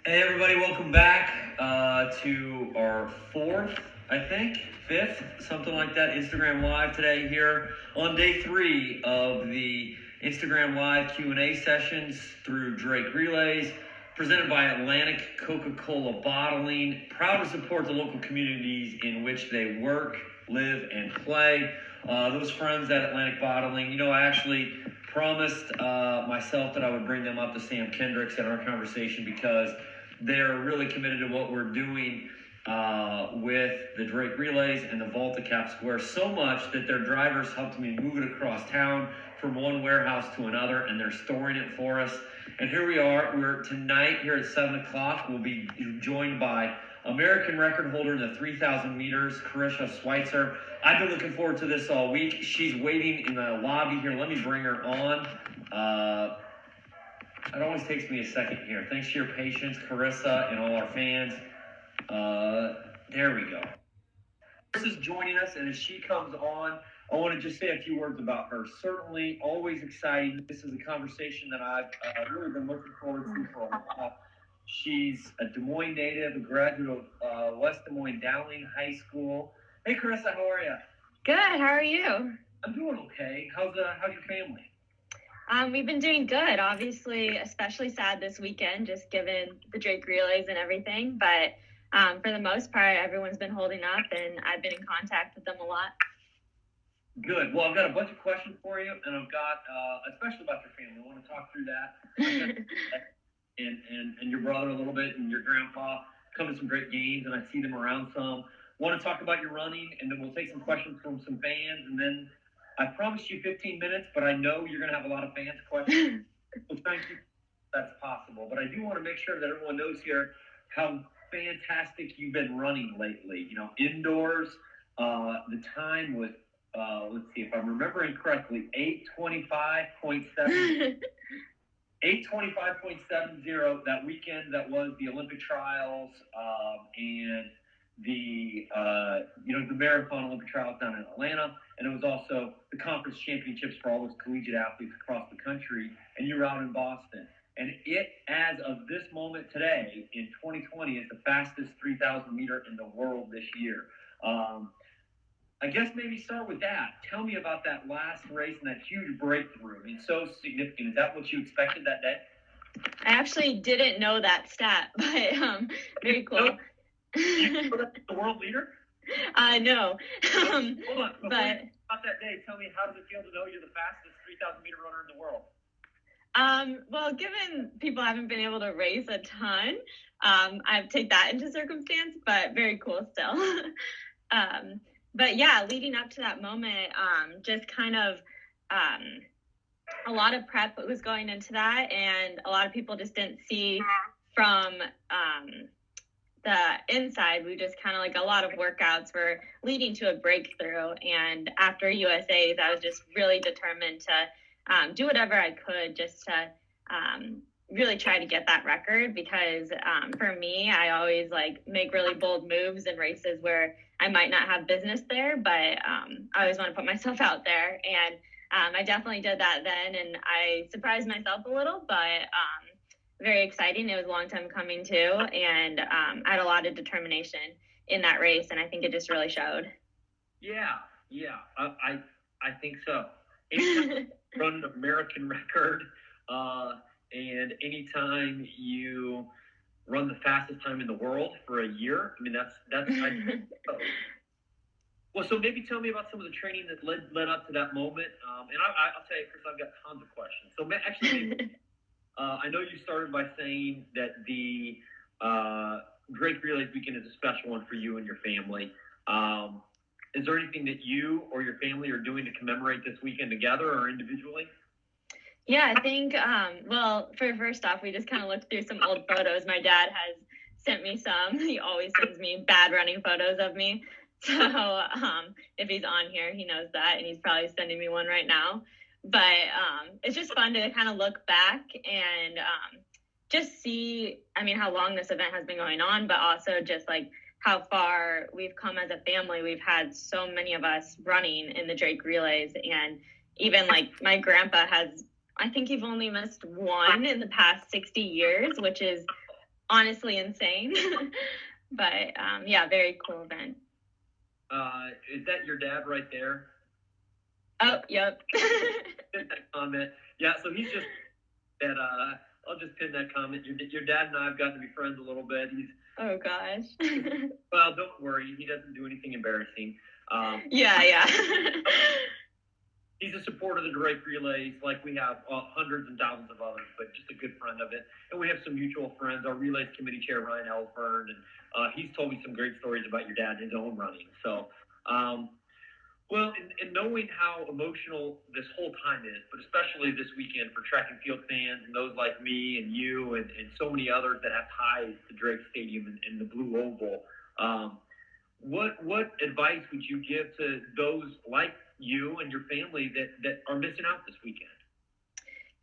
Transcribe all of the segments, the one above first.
Hey everybody, welcome back to our fifth, something like that, Instagram Live today here on day 3 of the Instagram Live Q&A sessions through Drake Relays, presented by Atlantic Coca-Cola Bottling, proud to support the local communities in which they work, live, and play. Those friends at Atlantic Bottling, I actually promised myself that I would bring them up to Sam Kendricks in our conversation because they're really committed to what we're doing with the Drake Relays and the Volta Cap Square, so much that their drivers helped me move it across town from one warehouse to another, and they're storing it for us. And here we are. We're tonight here at 7 o'clock. We'll be joined by American record holder in the 3,000 meters, Karissa Schweizer. I've been looking forward to this all week. She's waiting in the lobby here. Let me bring her on. It always takes me a second here. Thanks to your patience, Karissa, and all our fans. There we go. Karissa's joining us, and as she comes on, I want to just say a few words about her. Certainly, always exciting. This is a conversation that I've really been looking forward to for a while. She's a Des Moines native, a graduate of West Des Moines Dowling High School. Hey, Karissa, how are you? Good. How are you? I'm doing okay. How's your family? We've been doing good. Obviously, especially sad this weekend, just given the Drake Relays and everything. But for the most part, everyone's been holding up, and I've been in contact with them a lot. Good. Well, I've got a bunch of questions for you, and I've got, especially about your family. I want to talk through that. and your brother a little bit, and your grandpa come to some great games, and I see them around some. Want to talk about your running, and then we'll take some questions from some fans, and then I promised you 15 minutes, but I know you're going to have a lot of fans' questions. So thank you. That's possible. But I do want to make sure that everyone knows here how fantastic you've been running lately. Indoors, the time was, let's see if I'm remembering correctly, 8:25.7. 8:25.70 that weekend. That was the Olympic trials and the marathon Olympic trials down in Atlanta, and it was also the conference championships for all those collegiate athletes across the country, and you were out in Boston. And it, as of this moment today, in 2020, is the fastest 3,000 meter in the world this year. I guess maybe start with that. Tell me about that last race and that huge breakthrough. I mean, so significant. Is that what you expected that day? I actually didn't know that stat, but very cool. You were the world leader? No. Hold on. Before about that day, tell me, how does it feel to know you're the fastest 3,000 meter runner in the world? Well, given people haven't been able to race a ton, I take that into circumstance, but very cool still. But yeah, leading up to that moment, just kind of a lot of prep was going into that, and a lot of people just didn't see from the inside. We just kind of a lot of workouts were leading to a breakthrough, and after USA's, I was just really determined to do whatever I could just to really try to get that record, because for me, I always make really bold moves in races where I might not have business there, but I always want to put myself out there. And I definitely did that then, and I surprised myself a little, but very exciting. It was a long time coming too, and I had a lot of determination in that race, and I think it just really showed. Yeah, I think so. Anytime you run an American record, and anytime you run the fastest time in the world for a year, I mean, that's I think so. Well, so maybe tell me about some of the training that led up to that moment. And I'll tell you, Chris, I've got tons of questions. So actually, I know you started by saying that the Drake Relays weekend is a special one for you and your family. Is there anything that you or your family are doing to commemorate this weekend together or individually? Yeah, I think, well, first off, we just kind of looked through some old photos. My dad has sent me some. He always sends me bad running photos of me. So if he's on here, he knows that, and he's probably sending me one right now. But it's just fun to kind of look back and just see, how long this event has been going on, but also just how far we've come as a family. We've had so many of us running in the Drake Relays, and even my grandpa has, I think, he's only missed one in the past 60 years, which is honestly insane. But yeah, very cool event. Is that your dad right there? Oh, yep. That comment. Yeah, so he's just that. I'll just pin that comment. Your dad and I have gotten to be friends a little bit. He's Oh gosh. well, don't worry. He doesn't do anything embarrassing. Yeah. He's a supporter of the Drake Relays, like we have hundreds and thousands of others, but just a good friend of it. And we have some mutual friends. Our Relays Committee Chair, Ryan Ellsburn, and he's told me some great stories about your dad and his own running. So, well, and knowing how emotional this whole time is, but especially this weekend for track and field fans and those like me and you and so many others that have ties to Drake Stadium and the Blue Oval, what advice would you give to those like you and your family that are missing out this weekend?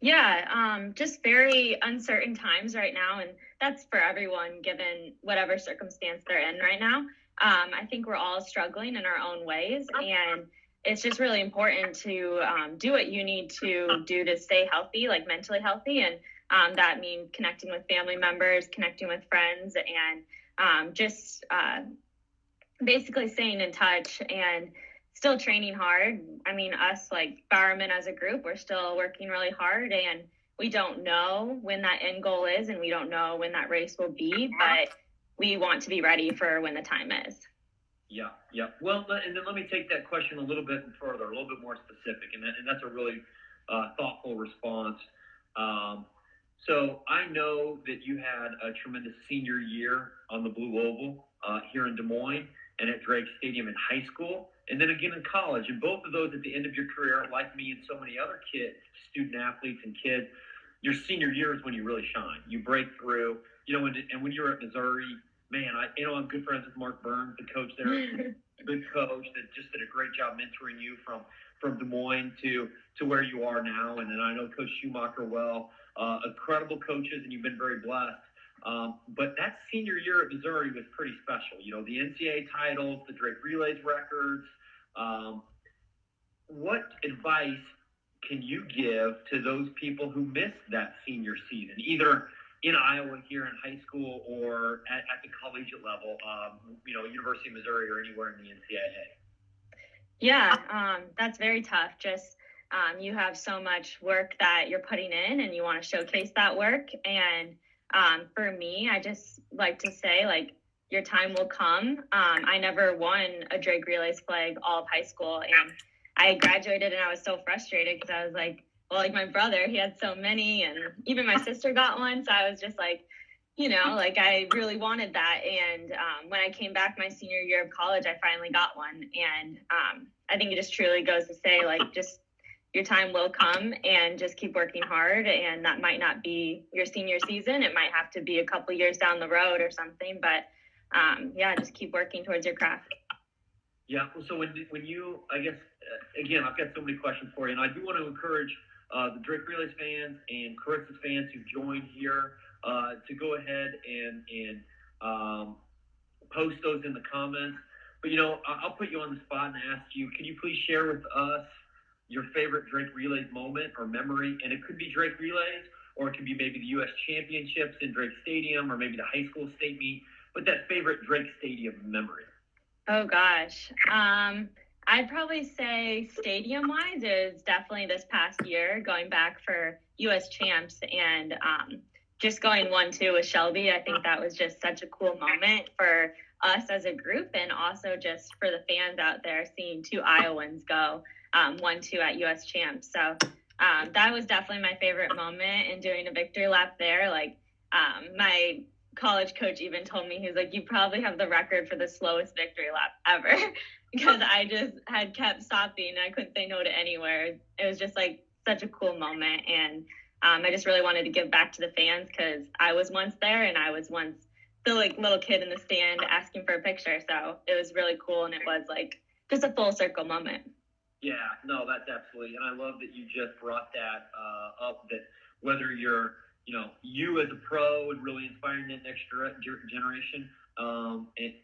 Yeah, just very uncertain times right now, and that's for everyone given whatever circumstance they're in right now. I think we're all struggling in our own ways, and it's just really important to do what you need to do to stay healthy, like mentally healthy, and that means connecting with family members, connecting with friends, and just basically staying in touch and still training hard. I mean, us like Bowerman as a group, we're still working really hard, and we don't know when that end goal is, and we don't know when that race will be, but we want to be ready for when the time is. Yeah. Well, and then let me take that question a little bit further, a little bit more specific, and that's a really thoughtful response. So I know that you had a tremendous senior year on the Blue Oval here in Des Moines and at Drake Stadium in high school, and then again in college. And both of those at the end of your career, like me and so many other student athletes and kids, your senior year is when you really shine. You break through, and when you're at Missouri, man, I'm good friends with Mark Burns, the coach there, good coach that just did a great job mentoring you from Des Moines to where you are now. And then I know Coach Schumacher well, incredible coaches, and you've been very blessed. But that senior year at Missouri was pretty special. The NCAA titles, the Drake Relays records. What advice can you give to those people who missed that senior season, either in Iowa here in high school or at the collegiate level, University of Missouri or anywhere in the NCAA? Yeah, that's very tough. Just you have so much work that you're putting in, and you want to showcase that work. And for me, I just like to say, like, your time will come. I never won a Drake Relays flag all of high school, and I graduated, and I was so frustrated because I was like, well, like my brother, he had so many, and even my sister got one. So I was just like, like I really wanted that. And when I came back my senior year of college, I finally got one. And I think it just truly goes to say, like, just your time will come, and just keep working hard. And that might not be your senior season. It might have to be a couple years down the road or something. But yeah, just keep working towards your craft. Yeah. So when you, I guess, again, I've got so many questions for you, and I do want to encourage the Drake Relays fans and Karissa's fans who've joined here to go ahead and post those in the comments. But, I'll put you on the spot and ask you, can you please share with us your favorite Drake Relays moment or memory? And it could be Drake Relays, or it could be maybe the U.S. Championships in Drake Stadium, or maybe the high school state meet, but that favorite Drake Stadium memory. Oh, gosh. I'd probably say stadium-wise is definitely this past year, going back for U.S. Champs and just going 1-2 with Shelby. I think that was just such a cool moment for us as a group, and also just for the fans out there seeing two Iowans go 1-2 at U.S. Champs. So that was definitely my favorite moment, and doing a victory lap there. Like my college coach even told me, he was like, you probably have the record for the slowest victory lap ever. Because I just had kept stopping, and I couldn't say no to anywhere. It was just like such a cool moment, and I just really wanted to give back to the fans, because I was once there, and I was once the like little kid in the stand asking for a picture. So it was really cool, and it was like just a full circle moment. Yeah, no, that's absolutely, and I love that you just brought that up. That whether you're, you as a pro and really inspiring that next generation,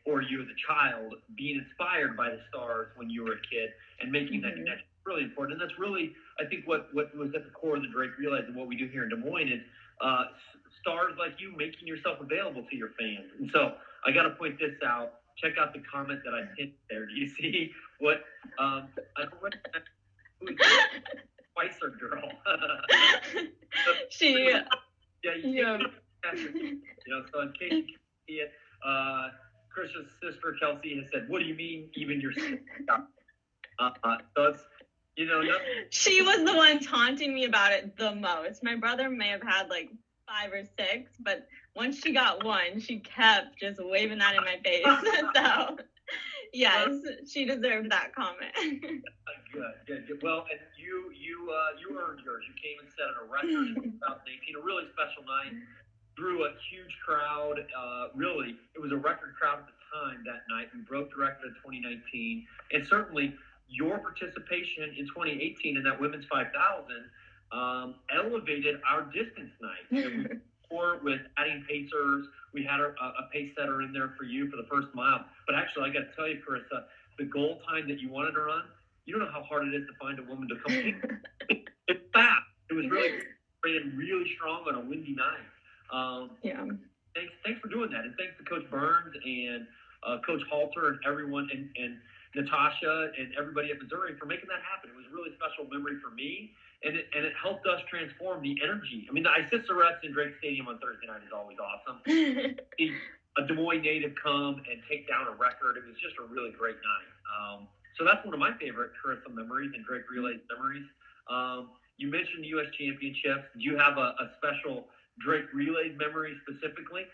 or you as a child being inspired by the stars when you were a kid and making that connection is really important. And that's really, I think, what was at the core of the Drake Relays and what we do here in Des Moines is stars like you making yourself available to your fans. And so I got to point this out. Check out the comment that I pinned there. Do you see what? I don't know who's the Schweizer girl. She. Yeah. So in case you can see it, Chris's sister Kelsey has said, "What do you mean, even your sister?" So it's, she was the one taunting me about it the most. My brother may have had like 5 or 6, but once she got one, she kept just waving that in my face. So, yes, she deserved that comment. Good. Well, and you earned yours. You came and set a record in 2018, a really special night. Drew a huge crowd. Really, it was a record crowd at the time that night. We broke the record of 2019, and certainly your participation in 2018 in that women's 5,000 elevated our distance night. And we scored with adding pacers. We had a pace setter in there for you for the first mile. But actually, I got to tell you, Karissa, the goal time that you wanted to run, you don't know how hard it is to find a woman to compete. It's fast. It was really strong on a windy night. Yeah. Thanks for doing that, and thanks to Coach Burns and Coach Halter and everyone and Natasha and everybody at Missouri for making that happen. It was a really special memory for me, and it helped us transform the energy. I mean, the Isisarettes in Drake Stadium on Thursday night is always awesome. See a Des Moines native come and take down a record. It was just a really great night. So that's one of my favorite Karissa memories and Drake Relays memories. You mentioned U.S. Championships. Do you have a special Drake Relays memory specifically?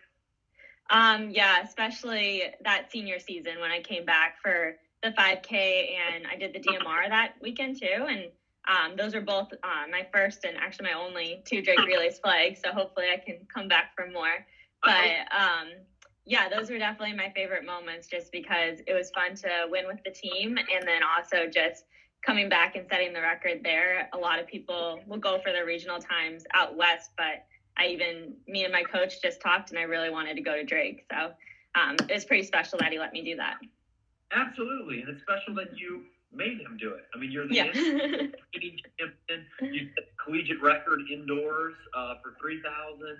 Yeah, especially that senior season when I came back for the 5K and I did the DMR that weekend too. And those are both my first and actually my only 2 Drake Relays flags. So hopefully I can come back for more. But yeah, those were definitely my favorite moments just because it was fun to win with the team. And then also just coming back and setting the record there. A lot of people will go for their regional times out west, but me and my coach just talked and I really wanted to go to Drake. So it was pretty special that he let me do that. Absolutely. And it's special that you made him do it. I mean, you're the champion. You set the collegiate record indoors for 3,000.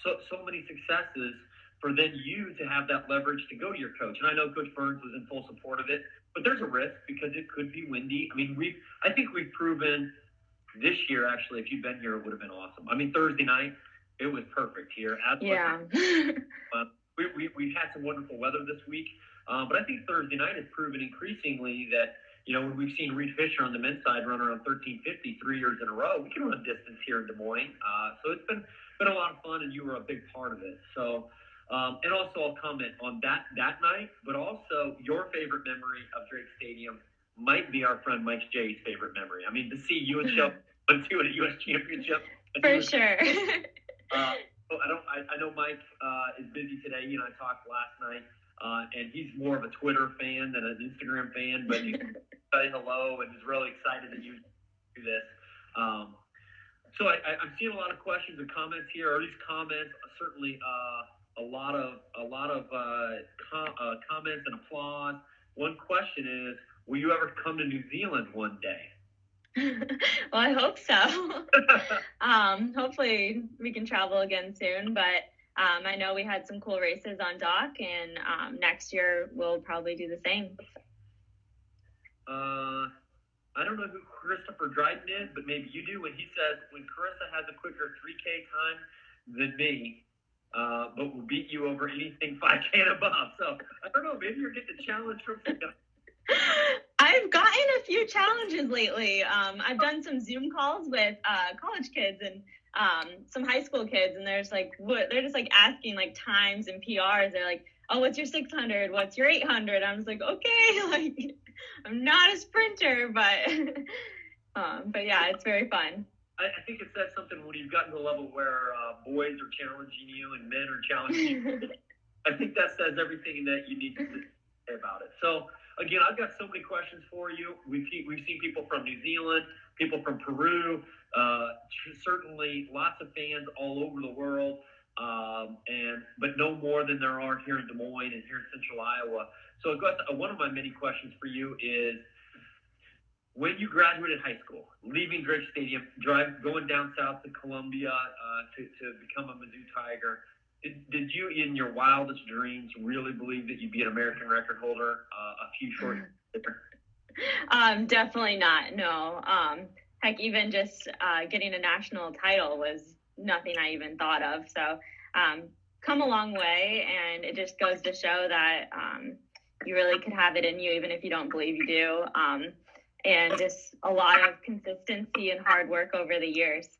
So many successes for then you to have that leverage to go to your coach. And I know Coach Burns was in full support of it, but there's a risk because it could be windy. I mean, I think we've proven this year, actually, if you'd been here, it would have been awesome. I mean, Thursday night, it was perfect here. Yeah. We've had some wonderful weather this week, but I think Thursday night has proven increasingly that, when we've seen Reed Fisher on the men's side run around 13:50 3 years in a row, we can run distance here in Des Moines. So it's been a lot of fun, and you were a big part of it. So, and also I'll comment on that night, but also your favorite memory of Drake Stadium might be our friend Mike J's favorite memory. I mean, to see you and Shep won 2 at a U.S. championship. For sure. I know Mike is busy today. You and I talked last night, and he's more of a Twitter fan than an Instagram fan, but he said hello and is really excited that you do this. So I'm seeing a lot of questions and comments here. Or these comments certainly a lot of comments and applause. One question is, will you ever come to New Zealand one day? Well, I hope so. Hopefully we can travel again soon, but I know we had some cool races on dock, and next year we'll probably do the same. I don't know who Christopher Dryden is, but maybe you do. When he says, when Karissa has a quicker 3K time than me, but will beat you over anything 5K and above. So I don't know, maybe you're getting a challenge from some guy. I've gotten a few challenges lately. I've done some Zoom calls with college kids and some high school kids, and they're just like asking like times and PRs. They're like, "Oh, what's your 600? What's your 800?" I'm just like, "Okay, like I'm not a sprinter, but yeah, it's very fun." I think it says something when you've gotten to a level where boys are challenging you and men are challenging you. I think that says everything that you need to say about it. So. Again, I've got so many questions for you. We've seen people from New Zealand, people from Peru, certainly lots of fans all over the world, but no more than there are here in Des Moines and here in Central Iowa. So one of my many questions for you is, when you graduated high school, leaving Drake Stadium, going down south to Columbia to become a Mizzou Tiger, did you, in your wildest dreams, really believe that you'd be an American record holder a few short years later? Definitely not. No. Heck, even just getting a national title was nothing I even thought of. So, come a long way, and it just goes to show that you really could have it in you, even if you don't believe you do. And just a lot of consistency and hard work over the years.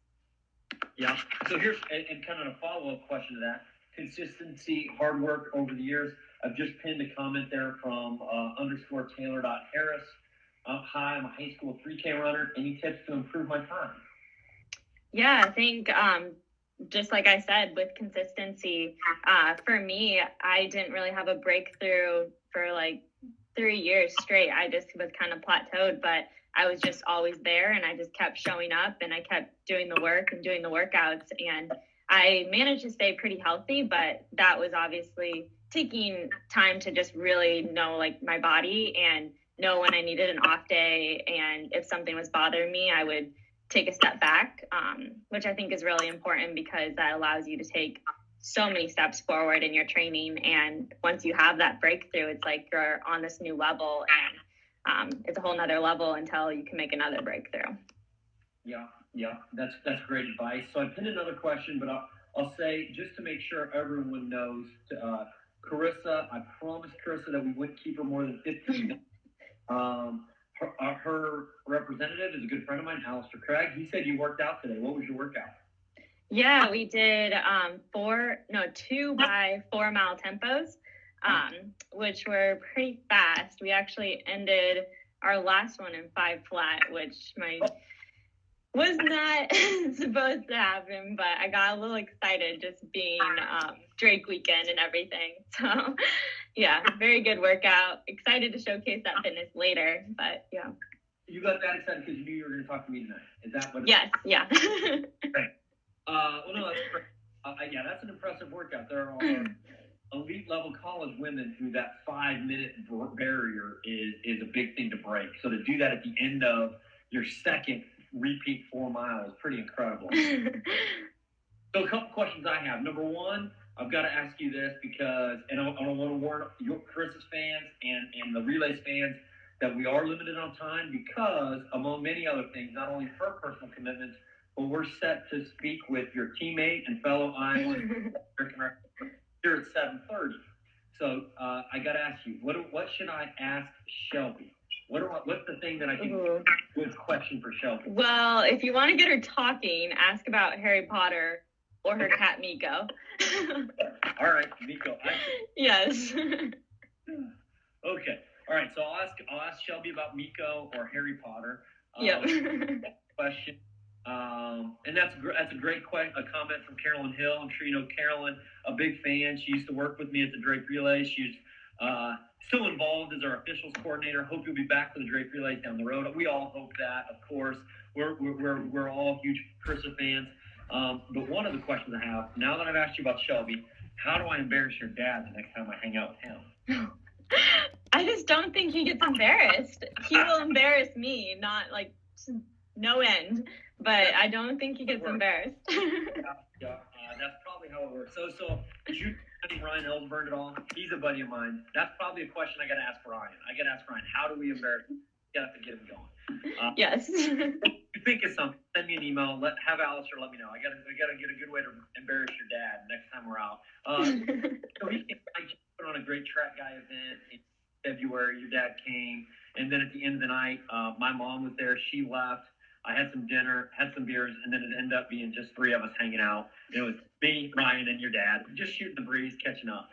Yeah. So here's and kind of a follow-up question to that: consistency, hard work over the years. I've just pinned a comment there from _Taylor.Harris. Hi, I'm a high school 3K runner. Any tips to improve my time? Yeah, I think just like I said, with consistency, for me, I didn't really have a breakthrough for like 3 years straight. I just was kind of plateaued, but I was just always there, and I just kept showing up, and I kept doing the work and doing the workouts, and I managed to stay pretty healthy, but that was obviously taking time to just really know like my body and know when I needed an off day, and if something was bothering me, I would take a step back, which I think is really important because that allows you to take so many steps forward in your training. And once you have that breakthrough, it's like you're on this new level, and it's a whole nother level until you can make another breakthrough. Yeah, that's great advice. So I pinned another question, but I'll say, just to make sure everyone knows, Karissa, I promised Karissa that we wouldn't keep her more than 15 minutes. Her representative is a good friend of mine, Alistair Craig. He said you worked out today. What was your workout? Yeah, we did 2 by 4 mile tempos, which were pretty fast. We actually ended our last one in 5 flat, which was not supposed to happen, but I got a little excited just being Drake weekend and everything. So yeah, very good workout. Excited to showcase that fitness later, but yeah. You got that excited because you knew you were going to talk to me tonight. Is that what? Yes, yeah. Great. Well, no, that's great. Yeah, that's an impressive workout. There are elite level college women who that 5-minute barrier is a big thing to break. So to do that at the end of your second repeat 4 miles, pretty incredible. So a couple questions I have. Number one, I've got to ask you this because, and I want to warn your Carissa's fans and the Relays fans that we are limited on time because, among many other things, not only her personal commitments, but we're set to speak with your teammate and fellow Iowan here at 7:30. So I got to ask you, what should I ask Shelby? What's the thing that I think is a good question for Shelby? Well, if you want to get her talking, ask about Harry Potter or her cat Miko. All right, Miko. Yes. Okay. All right. So I'll ask Shelby about Miko or Harry Potter. Yep. Question. And that's a great comment from Carolyn Hill. I'm sure you know Carolyn, a big fan. She used to work with me at the Drake Relay. She's still involved as our officials coordinator. Hope you'll be back for the Drake Relays down the road. We all hope that, of course. We're all huge Carissa fans. But one of the questions I have, now that I've asked you about Shelby, how do I embarrass your dad the next time I hang out with him? I just don't think he gets embarrassed. He will embarrass me, not like no end. But I don't think he gets embarrassed. Yeah, that's probably how it works. So did you study Ryan Ellsburn at all? He's a buddy of mine. That's probably a question I got to ask Ryan. How do we embarrass him? You have to get him going. Yes. If you think of something, send me an email. Have Alistair let me know. I gotta get a good way to embarrass your dad next time we're out. So I just put on a great track guy event in February. Your dad came, and then at the end of the night, my mom was there. She left. I had some dinner, had some beers, and then it ended up being just 3 of us hanging out. It was me, Ryan, and your dad, just shooting the breeze, catching up.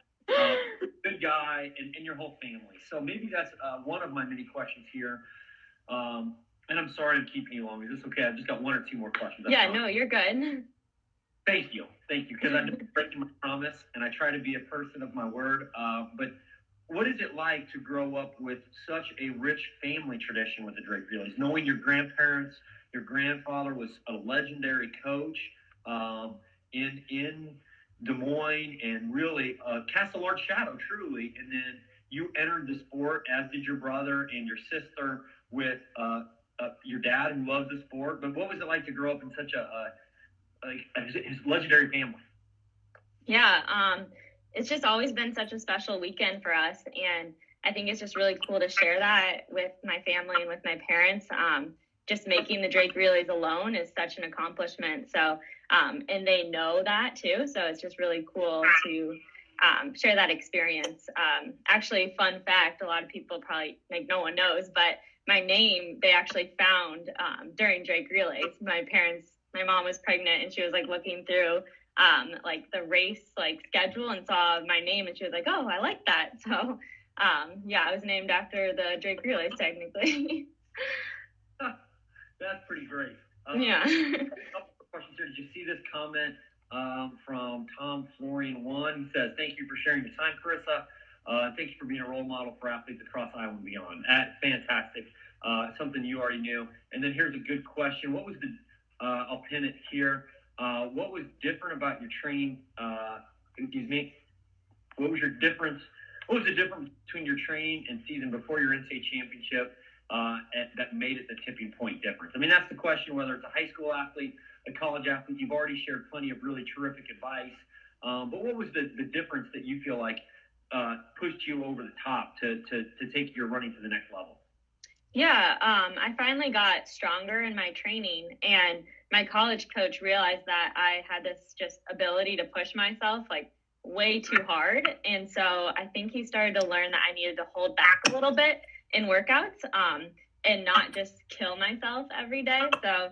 Good guy, and your whole family. So maybe that's one of my many questions here. And I'm sorry to keep you long. Is this okay? I've just got 1 or 2 more questions. No, you're good. Thank you, because I'm breaking my promise, and I try to be a person of my word. But what is it like to grow up with such a rich family tradition with the Drake Relays? Knowing your grandparents, your grandfather was a legendary coach in Des Moines, and really cast a large shadow, truly. And then you entered the sport, as did your brother and your sister, with a your dad who loves the sport, but what was it like to grow up in such his legendary family? Yeah, it's just always been such a special weekend for us, and I think it's just really cool to share that with my family and with my parents. Just making the Drake Relays alone is such an accomplishment. So, and they know that too. So it's just really cool to share that experience. Actually, fun fact, a lot of people probably, like, no one knows, but my name, they actually found during Drake Relays. My mom was pregnant and she was like looking through like the race like schedule and saw my name and she was like, oh, I like that. So yeah, I was named after the Drake Relays technically. That's pretty great. Yeah. A couple of questions here. Did you see this comment from Tom Florian 1? He says, thank you for sharing your time, Karissa. Thank you for being a role model for athletes across Iowa and beyond. Fantastic. Something you already knew. And then here's a good question. What was the, I'll pin it here. What was different about your training? What was the difference between your training and season before your NCAA championship that made it the tipping point difference? I mean, that's the question, whether it's a high school athlete, a college athlete. You've already shared plenty of really terrific advice. But what was the difference that you feel like pushed you over the top to take your running to the next level? Yeah, I finally got stronger in my training, and my college coach realized that I had this just ability to push myself like way too hard. And so I think he started to learn that I needed to hold back a little bit in workouts and not just kill myself every day. So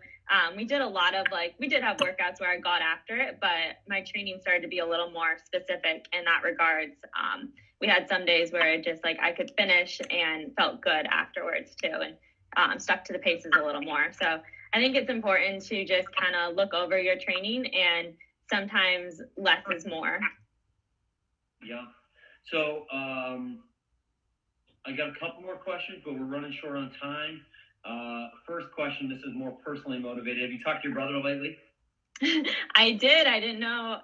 we did a lot of we did have workouts where I got after it, but my training started to be a little more specific in that regards. We had some days where it just I could finish and felt good afterwards too, and stuck to the paces a little more. So I think it's important to just kind of look over your training, and sometimes less is more. Yeah. So I got a couple more questions, but we're running short on time. First question, this is more personally motivated. Have you talked to your brother lately? I did. I didn't know.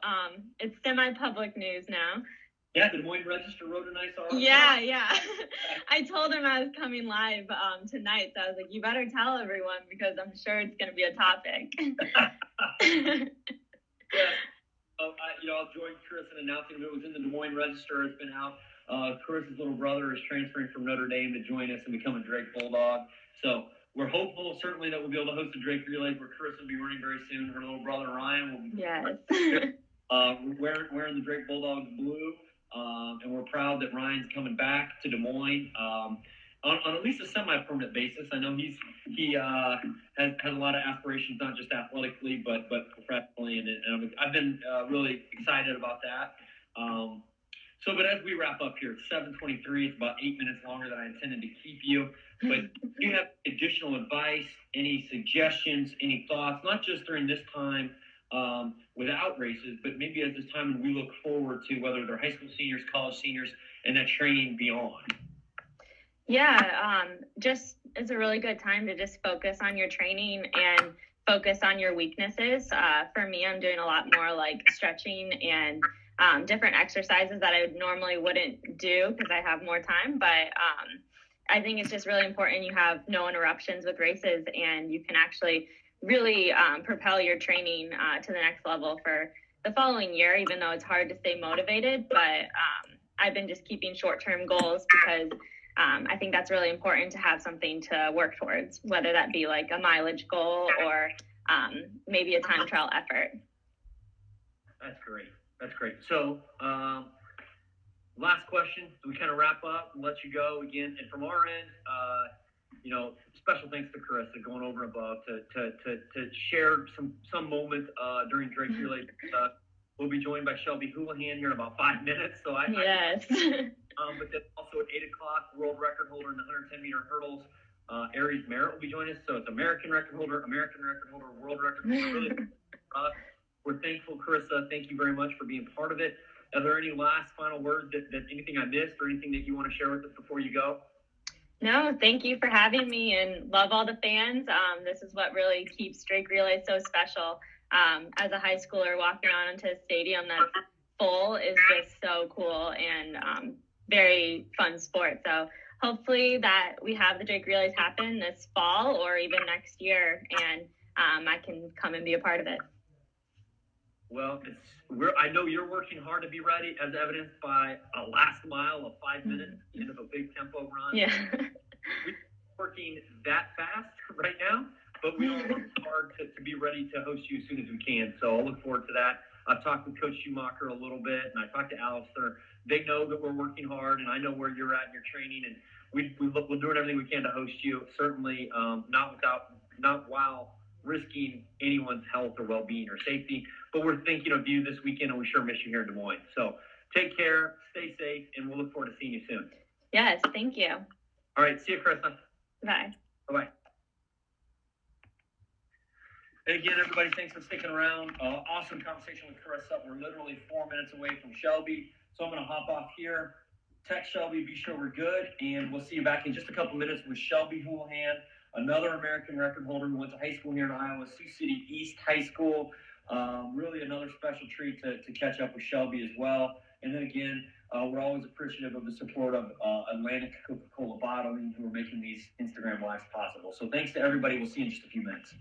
It's semi-public news now. Yeah, the Des Moines Register wrote a nice article. Yeah. I told him I was coming live tonight, so I was like, you better tell everyone because I'm sure it's going to be a topic. Yeah. I'll join Chris in announcing it was in the Des Moines Register. It's been out. Carissa's little brother is transferring from Notre Dame to join us and become a Drake Bulldog. So we're hopeful, certainly, that we'll be able to host a Drake Relays where Karissa will be running very soon. Her little brother Ryan will be wearing the Drake Bulldogs blue. And we're proud that Ryan's coming back to Des Moines on at least a semi-permanent basis. I know he has a lot of aspirations, not just athletically, but professionally, and I've been really excited about that. But as we wrap up here, it's 7:23. It's about 8 minutes longer than I intended to keep you. But do you have additional advice, any suggestions, any thoughts, not just during this time without races, but maybe at this time when we look forward to whether they're high school seniors, college seniors, and that training beyond? Yeah, just it's a really good time to just focus on your training and focus on your weaknesses. For me, I'm doing a lot more stretching and different exercises that I normally wouldn't do because I have more time. But I think it's just really important you have no interruptions with races, and you can actually really propel your training to the next level for the following year, even though it's hard to stay motivated. But I've been just keeping short-term goals because I think that's really important to have something to work towards, whether that be a mileage goal or maybe a time trial effort. That's great. So last question, so we kind of wrap up and let you go again. And from our end, special thanks to Karissa going over and above to share some moment during Drake Relay. We'll be joined by Shelby Houlihan here in about 5 minutes. So Yes. But then also at 8 o'clock, world record holder in the 110-meter hurdles, Aries Merritt will be joining us. So it's American record holder, world record holder. Really, we're thankful, Karissa. Thank you very much for being part of it. Are there any last final words that anything I missed or anything that you want to share with us before you go? No, thank you for having me, and love all the fans. This is what really keeps Drake Relay so special. As a high schooler, walking around into a stadium that's full is just so cool and very fun sport. So hopefully that we have the Drake Relays happen this fall or even next year, and I can come and be a part of it. Well, I know you're working hard to be ready, as evidenced by a last mile of 5 minutes at the end of a big tempo run. Yeah. We're working that fast right now, but we are working hard to be ready to host you as soon as we can. So I'll look forward to that. I've talked with Coach Schumacher a little bit, and I talked to Alistair. They know that we're working hard, and I know where you're at in your training, and we're doing everything we can to host you. Certainly, not while risking anyone's health or well-being or safety, but we're thinking of you this weekend, and we sure miss you here in Des Moines. So take care, stay safe, and we'll look forward to seeing you soon. Yes, thank you. All right, see you, Karissa. Bye. Bye-bye. And again, everybody, thanks for sticking around. Awesome conversation with Karissa. We're literally 4 minutes away from Shelby, so I'm going to hop off here. Text Shelby, be sure we're good, and we'll see you back in just a couple minutes with Shelby Houlihan, another American record holder who went to high school here in Iowa, Sioux City East High School. Really another special treat to catch up with Shelby as well. And then again, we're always appreciative of the support of Atlantic Coca-Cola Bottling, who are making these Instagram Lives possible. So thanks to everybody. We'll see you in just a few minutes.